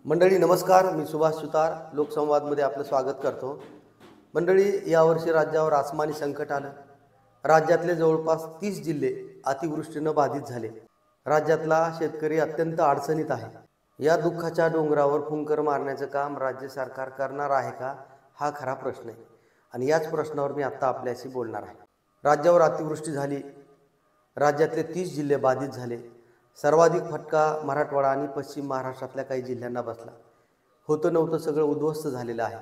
मंडळी नमस्कार, मी सुभाष सुतार लोकसंवादमध्ये आपलं स्वागत करतो। मंडळी, यावर्षी राज्यावर आसमानी संकट आलं। राज्यातले जवळपास 30 जिल्हे अतिवृष्टीनं बाधित झाले। राज्यातला शेतकरी अत्यंत अडचणीत आहे। या दुःखाच्या डोंगरावर फुंकर मारण्याचं काम राज्य सरकार करणार आहे का, हा खरा प्रश्न आहे आणि याच प्रश्नावर मी आता आपल्याशी बोलणार आहे। राज्यावर अतिवृष्टी झाली, राज्यातले 30 जिल्हे बाधित झाले। सर्वाधिक फटका मराठवाडा आणि पश्चिम महाराष्ट्रातल्या काही जिल्ह्यांना बसला। होतं नव्हतं सगळं उद्ध्वस्त झालेलं आहे।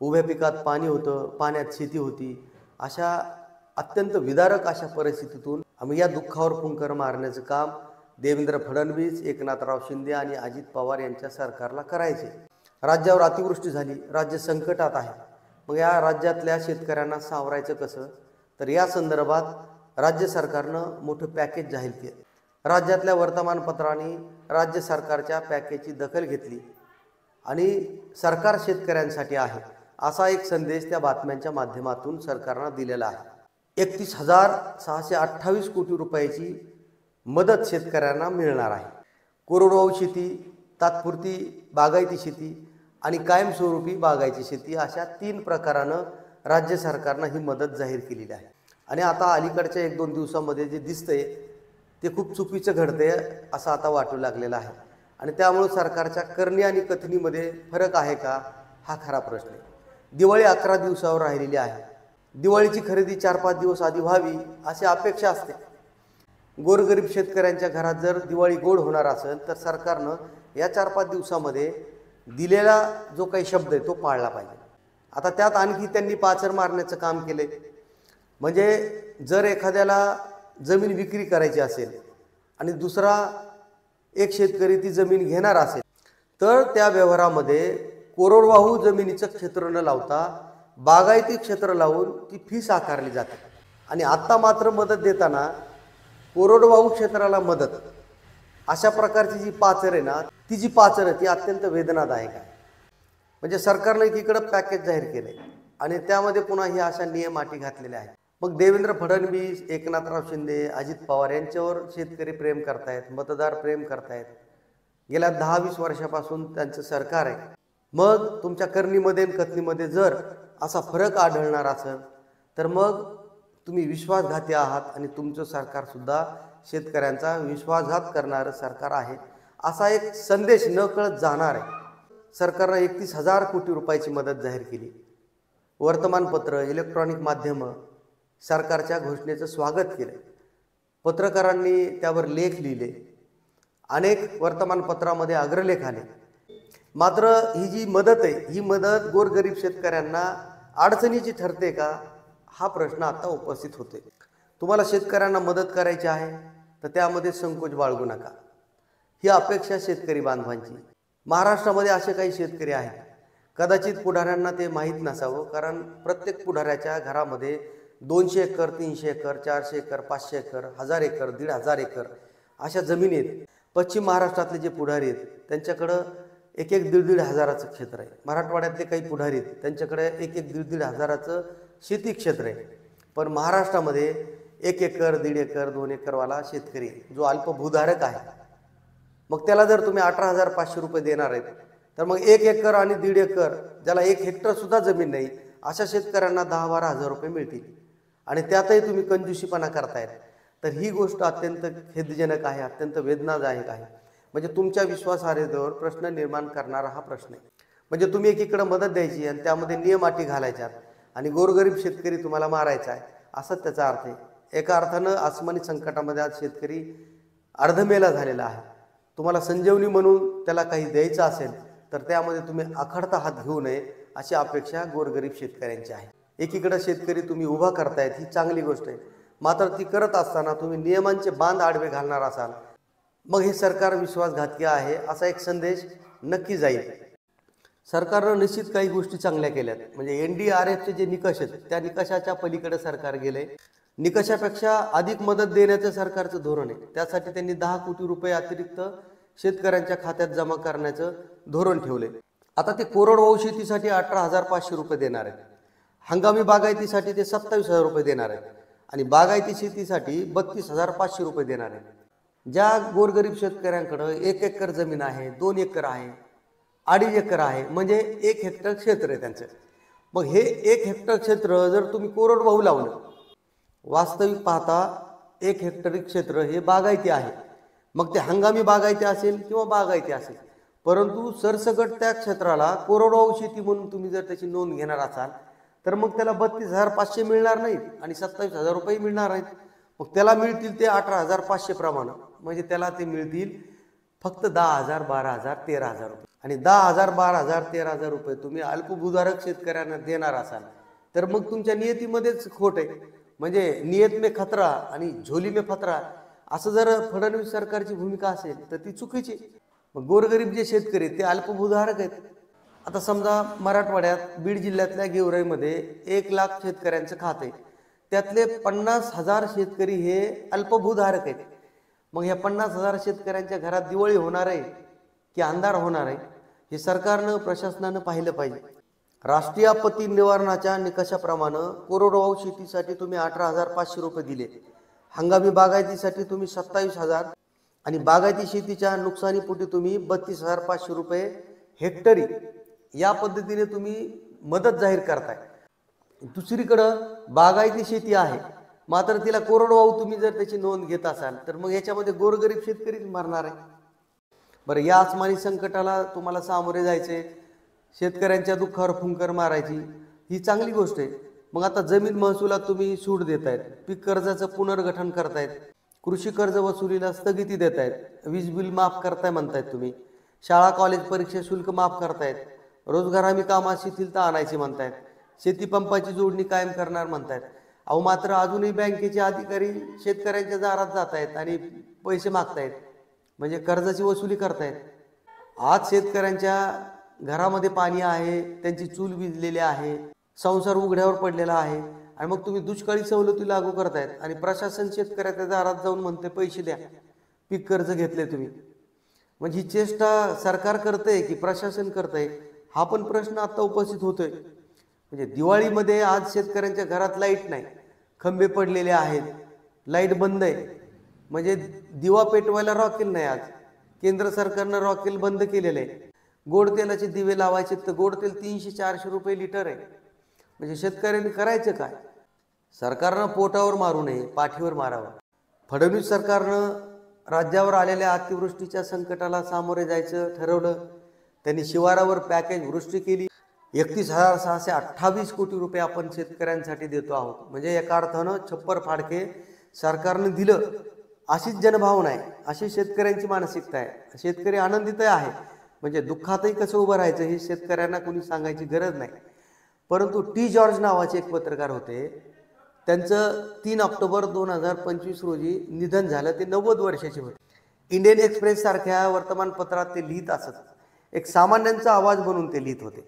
उभ्या पिकात पाणी होतं, पाण्यात शेती होती। अशा अत्यंत विदारक अशा परिस्थितीतून आम्ही या दुःखावर फुंकर मारण्याचं काम देवेंद्र फडणवीस, एकनाथराव शिंदे आणि अजित पवार यांच्या सरकारला करायचे। राज्यावर अतिवृष्टी झाली, राज्य संकटात आहे। मग या राज्यातल्या शेतकऱ्यांना सावरायचं कसं, तर या संदर्भात राज्य सरकारनं मोठं पॅकेज जाहीर केलं। राज्यातल्या वर्तमानपत्रांनी राज्य सरकारच्या पॅकेजची दखल घेतली आणि सरकार शेतकऱ्यांसाठी आहे असा एक संदेश त्या बातम्यांच्या माध्यमातून सरकारनं दिलेला आहे। 31,628 कोटी रुपयाची मदत शेतकऱ्यांना मिळणार आहे। कोरडवाहू शेती, तात्पुरती बागायती शेती आणि कायमस्वरूपी बागायती शेती अशा 3 प्रकारानं राज्य सरकारनं ही मदत जाहीर केलेली आहे। आणि आता अलीकडच्या 1-2 दिवसांमध्ये जे दिसतंय ते खूप चुकीचं घडते असं आता वाटू लागलेलं आहे आणि त्यामुळे सरकारच्या करणी आणि कथनीमध्ये फरक आहे का, हा खरा प्रश्न आहे। दिवाळी 11 दिवसावर राहिलेली आहे। दिवाळीची खरेदी 4-5 दिवस आधी व्हावी अशी अपेक्षा असते। गोरगरीब शेतकऱ्यांच्या घरात जर दिवाळी गोड होणार असेल तर सरकारनं या 4-5 दिवसामध्ये दिलेला जो काही शब्द आहे तो पाळला पाहिजे। आता त्यात आणखी त्यांनी पाचर मारण्याचं काम केले। म्हणजे जर एखाद्याला जमीन विक्री करायची असेल आणि दुसरा एक शेतकरी ती जमीन घेणार असेल तर त्या व्यवहारामध्ये कोरडवाहू जमिनीचं क्षेत्र न लावता बागायती क्षेत्र लावून ती फीस आकारली जाते। आणि आत्ता मात्र मदत देताना कोरडवाहू क्षेत्राला मदत अशा प्रकारची जी पाचर आहे ना, ती जी पाचर आहे ती अत्यंत वेदनादायक आहे। म्हणजे सरकारने एकीकडे पॅकेज जाहीर केले आणि त्यामध्ये पुन्हा ही अशा नियम अटी घातलेल्या आहेत। मग देवेंद्र फडणवीस, एकनाथराव शिंदे, अजित पवार यांच्यावर शेतकरी प्रेम करतायत, मतदार प्रेम करतायत। गेल्या 10-20 वर्षापासून त्यांचं सरकार आहे। मग तुमच्या करणीमध्ये आणि कथनीमध्ये जर असा फरक आढळणार असेल तर मग तुम्ही विश्वासघाती आहात आणि तुमचं सरकारसुद्धा शेतकऱ्यांचा विश्वासघात करणारं सरकार आहे असा एक संदेश नकळत जाणार आहे। सरकारनं 31,000 कोटी रुपयाची मदत जाहीर केली। वर्तमानपत्र, इलेक्ट्रॉनिक माध्यमं सरकारच्या घोषणेचं स्वागत केलं। पत्रकारांनी त्यावर लेख लिहिले, अनेक वर्तमानपत्रामध्ये अग्रलेख आले। मात्र ही जी मदत आहे ही मदत गोरगरीब शेतकऱ्यांना अडचणीची ठरते का, हा प्रश्न आता उपस्थित होते। तुम्हाला शेतकऱ्यांना मदत करायची आहे तर त्यामध्ये संकोच बाळगू नका, ही अपेक्षा शेतकरी बांधवांची। महाराष्ट्रामध्ये असे काही शेतकरी आहेत, कदाचित पुढाऱ्यांना ते माहीत नसावं, कारण प्रत्येक पुढाऱ्याच्या घरामध्ये 200 acre, 300 acre, 400 acre, 500 acre, 1000 acre, 1500 acre अशा जमिनी आहेत। पश्चिम महाराष्ट्रातले जे पुढारी आहेत त्यांच्याकडं 1-1, 1.5 हजाराचं क्षेत्र आहे। मराठवाड्यातले काही पुढारी आहेत त्यांच्याकडे 1-1, 1.5 हजाराचं शेती क्षेत्र आहे। पण महाराष्ट्रामध्ये 1 एकर, 1.5 एकर, 2 एकरवाला शेतकरी जो अल्पभूधारक आहे, मग त्याला जर तुम्ही 18,500 रुपये देणार आहेत तर मग 1 एकर आणि 1.5 एकर, ज्याला 1 हेक्टर सुद्धा जमीन नाही, अशा शेतकऱ्यांना 10-12 हजार रुपये मिळतील आणि त्यातही तुम्ही कंजूसीपणा करतायत। तर ही गोष्ट अत्यंत खेदजनक आहे, अत्यंत वेदनादायक आहे। म्हणजे तुमच्या विश्वासार्हतेवर प्रश्न निर्माण करणारा हा प्रश्न आहे। म्हणजे तुम्ही एकीकडे मदत द्यायची आणि त्यामध्ये नियम अटी घालायच्यात आणि गोरगरीब शेतकरी तुम्हाला मारायचा आहे, असंच त्याचा अर्थ आहे। एका अर्थानं आसमानी संकटामध्ये आज शेतकरी अर्धमेला झालेला आहे। तुम्हाला संजीवनी म्हणून त्याला काही द्यायचं असेल तर त्यामध्ये तुम्ही आखडता हात घेऊ नये अशी अपेक्षा गोरगरीब शेतकऱ्यांची आहे। एकीकडे शेतकरी तुम्ही उभा करतायत, ही चांगली गोष्ट आहे। मात्र ती करत असताना तुम्ही नियमांचे बांध आडवे घालणार असाल मग हे सरकार विश्वासघातकी आहे असा एक संदेश नक्की जाईल। सरकारनं निश्चित काही गोष्टी चांगल्या केल्यात। म्हणजे NDRFचे जे निकष आहेत त्या निकषाच्या पलीकडे सरकार गेले। निकषापेक्षा अधिक मदत देण्याचं सरकारचं धोरण आहे। त्यासाठी त्यांनी 10 कोटी रुपये अतिरिक्त शेतकऱ्यांच्या खात्यात जमा करण्याचं धोरण ठेवले। आता ते कोरडवाहू शेतीसाठी 18,500 रुपये देणार आहेत, हंगामी बागायतीसाठी ते 27,000 रुपये देणार आहेत आणि बागायती शेतीसाठी 32,500 रुपये देणार आहेत। ज्या गोरगरीब शेतकऱ्यांकडे 1 एकर जमीन आहे, 2 एकर आहे, 2.5 एकर आहे, म्हणजे 1 हेक्टर क्षेत्र आहे त्यांचं. मग हे 1 हेक्टर क्षेत्र जर तुम्ही कोरडवाहू लावलं, वास्तविक पाहता 1 हेक्टरी क्षेत्र हे बागायती आहे. मग ते हंगामी बागायती असेल किंवा बागायती असेल, परंतु सरसकट त्या क्षेत्राला कोरडवाहू शेती म्हणून तुम्ही जर त्याची नोंद घेणार असाल तर मग त्याला 32,500 मिळणार नाहीत आणि 27,000 रुपये मिळणार नाहीत. मग त्याला मिळतील ते 18,500 प्रमाणे, म्हणजे त्याला ते मिळतील फक्त 10,000, 12,000, 13,000 रुपये. आणि 10,000, 12,000, 13,000 रुपये तुम्ही अल्पभूधारक शेतकऱ्यांना देणार असाल तर मग तुमच्या नियतीमध्येच खोट आहे. म्हणजे नियत में खतरा आणि झोली में फतरा असं जर फडणवीस सरकारची भूमिका असेल तर ती चुकीची. मग गोरगरीब जे शेतकरी ते अल्पभूधारक आहेत. आता समजा मराठवाड्यात बीड जिल्ह्यातल्या गेवराईमध्ये 1 लाख शेतकऱ्यांचं खाते, त्यातले 50,000 शेतकरी हे अल्पभूधारक आहेत. मग या 50,000 शेतकऱ्यांच्या घरात दिवाळी होणार आहे की अंधार होणार आहे, हे सरकारनं प्रशासनानं पाहिलं पाहिजे. राष्ट्रीय आपत्ती निवारणाच्या निकषाप्रमाणे कोरडवाहू शेतीसाठी तुम्ही 18,500 रुपये दिले, हंगामी बागायतीसाठी तुम्ही 27,000 आणि बागायती शेतीच्या नुकसानीपोटी तुम्ही 32,500 रुपये हेक्टरी या पद्धतीने तुम्ही मदत जाहीर करताय. दुसरीकडं बागायती शेती आहे, मात्र तिला कोरडवाहू तुम्ही जर त्याची नोंद घेत असाल तर मग याच्यामध्ये गोरगरीब शेतकरीच मरणार आहे. बरं, या आसमानी संकटाला तुम्हाला सामोरे जायचे, शेतकऱ्यांच्या दुःखावर फुंकर मारायची, ही चांगली गोष्ट आहे. मग आता जमीन महसुलात तुम्ही सूट देतायत, पीक कर्जाचं पुनर्गठन करतायत, कृषी कर्ज वसुलीला स्थगिती देतायत, वीज बिल माफ करताय म्हणतायत तुम्ही, शाळा कॉलेज परीक्षा शुल्क माफ करतायत, रोजगार हमी कामात शिथिलता आणायची म्हणतायत, शेतीपंपाची जोडणी कायम करणार म्हणतायत. अहो मात्र अजूनही बँकेचे अधिकारी शेतकऱ्यांच्या दारात जात आहेत आणि पैसे मागतायत, म्हणजे कर्जाची वसुली करतायत. आज शेतकऱ्यांच्या घरामध्ये पाणी आहे, त्यांची चूल विझलेली आहे, संसार उघड्यावर पडलेला आहे आणि मग तुम्ही दुष्काळी सवलती लागू करतायत आणि प्रशासन शेतकऱ्याच्या दारात जाऊन म्हणते पैसे द्या, पीक कर्ज घेतले तुम्ही. म्हणजे ही चेष्टा सरकार करतंय की प्रशासन करतंय, हा पण प्रश्न आता उपस्थित होतोय. म्हणजे दिवाळीमध्ये आज शेतकऱ्यांच्या घरात लाईट नाही, खंबे पडलेले आहेत, लाईट बंद आहे. म्हणजे दिवा पेटवायला रॉकेल नाही. आज केंद्र सरकारनं रॉकेल बंद केलेलं आहे. गोड तेलाचे दिवे लावायचे तर गोड तेल 300-400 रुपये लिटर आहे. म्हणजे शेतकऱ्यांनी करायचं काय? सरकारनं पोटावर मारू नये, पाठीवर मारावं. फडणवीस सरकारनं राज्यावर आलेल्या अतिवृष्टीच्या संकटाला सामोरे जायचं ठरवलं. त्यांनी शिवारावर पॅकेज वृष्टी केली. 31,628 कोटी रुपये आपण शेतकऱ्यांसाठी देतो आहोत. म्हणजे एका अर्थानं छप्पर फाडके सरकारनं दिलं, अशीच जनभावना आहे, अशी शेतकऱ्यांची मानसिकता आहे. शेतकरी आनंदित आहे. म्हणजे दुःखातही कसं उभं राहायचं हे शेतकऱ्यांना कोणी सांगायची गरज नाही. परंतु टी जॉर्ज नावाचे एक पत्रकार होते, त्यांचं 3 ऑक्टोबर 2025 रोजी निधन झालं. ते 90 वर्षाचे होते. इंडियन एक्सप्रेस सारख्या वर्तमानपत्रात ते लिहित असत. एक सामान्यांचा आवाज बनून ते लिहित होते.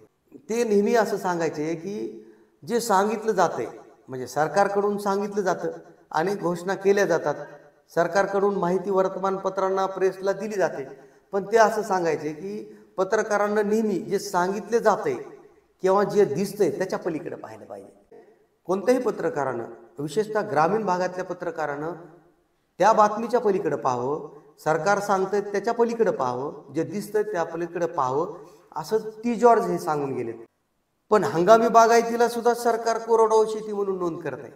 ते नेहमी असं सांगायचे की जे सांगितलं जातंय, म्हणजे सरकारकडून सांगितलं जातं, अनेक घोषणा केल्या जातात, सरकारकडून माहिती वर्तमानपत्रांना प्रेसला दिली जाते, पण ते असं सांगायचे की पत्रकारांना नेहमी जे सांगितले जाते किंवा जे दिसतंय त्याच्या पलीकडे पाहायला पाहिजे. कोणत्याही पत्रकारानं, विशेषतः ग्रामीण भागातल्या पत्रकारानं त्या बातमीच्या पलीकडे पाहावं, सरकार सांगतंय त्याच्या पलीकडे पाहावं, जे दिसतंय त्या पलीकडे पाहावं, असं टी जॉर्ज हे सांगून गेले. पण हंगामी बागायतीला सुद्धा सरकार कोरडवाहू शेती म्हणून नोंद करत आहे.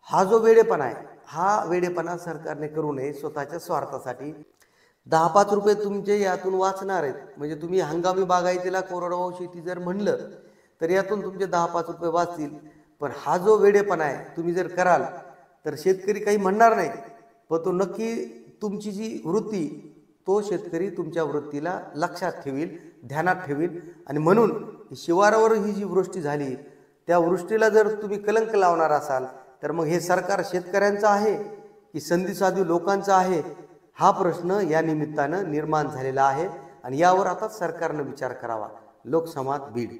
हा जो वेडेपणा आहे, हा वेडेपणा सरकारने करू नये. स्वतःच्या स्वार्थासाठी 10-5 रुपये तुमचे यातून वाचणार आहेत. म्हणजे तुम्ही हंगामी बागायतीला कोरडवाहू शेती जर म्हणलं तर यातून तुमचे 10-5 रुपये वाचतील. पण हा जो वेडेपणा आहे, तुम्ही जर कराल तर शेतकरी काही म्हणणार नाही, पण तो नक्की तुमची जी वृत्ती, तो शेतकरी तुमच्या वृत्तीला लक्षात ठेवील, ध्यानात ठेवील. आणि म्हणून शिवारावर ही जी वृष्टी झाली, त्या वृष्टीला जर तुम्ही कलंक लावणार असाल तर मग हे सरकार शेतकऱ्यांचं आहे की संधीसाधू लोकांचं आहे, हा प्रश्न या निमित्तानं निर्माण झालेला आहे. आणि यावर आता सरकारनं विचार करावा. लोकसंवाद बीड.